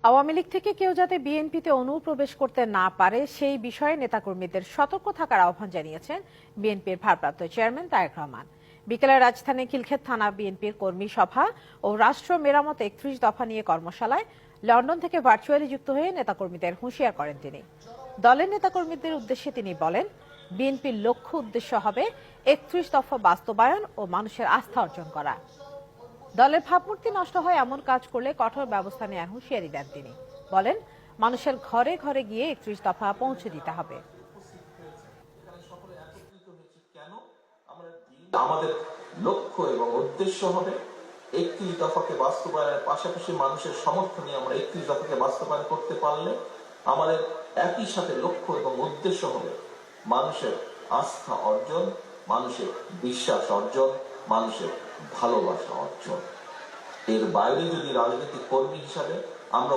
আওয়ামী লীগ থেকে কেউ যাতে বিএনপিতে অনুপ্রবেশ করতে না পারে সেই বিষয়ে নেতাকর্মীদের সতর্ক থাকার আহ্বান জানিয়েছেন বিএনপির ভারপ্রাপ্ত চেয়ারম্যান তারেক রহমান। বিকেলে রাজধানী খিলক্ষেত থানা বিএনপির কর্মী সভা ও রাষ্ট্র মেরামত ৩১ দফা নিয়ে কর্মশালায় লন্ডন থেকে ভার্চুয়ালি যুক্ত হয়ে নেতাকর্মীদের হুঁশিয়ার করেন তিনি। দলের নেতাকর্মীদের উদ্দেশ্যে তিনি বলেন, বিএনপির লক্ষ্য উদ্দেশ্য হবে ৩১ দফা বাস্তবায়ন ও মানুষের আস্থা অর্জন করা। দলের ভাবমূর্তি নষ্ট হয় এমন কাজ করলে কঠোর ব্যবস্থা নেওয়ার হুঁশিয়ারি দেন তিনি। বলেন, মানুষের ঘরে ঘরে গিয়ে ৩১ দফা পৌঁছে দিতে হবে। আমাদের লক্ষ্য এবং উদ্দেশ্য হবে ৩১ দফাকে বাস্তবায়নের পাশাপাশি মানুষের সমর্থন নিয়ে আমরা ৩১ দফাকে বাস্তবায়ন করতে পারলে আমাদের একই সাথে লক্ষ্য এবং উদ্দেশ্য হবে মানুষের আস্থা অর্জন, মানুষের বিশ্বাস অর্জন, মানুষের ভালোবাসা অর্জন। এর বাইরে যদি রাজনৈতিক কর্মী হিসাবে আমরা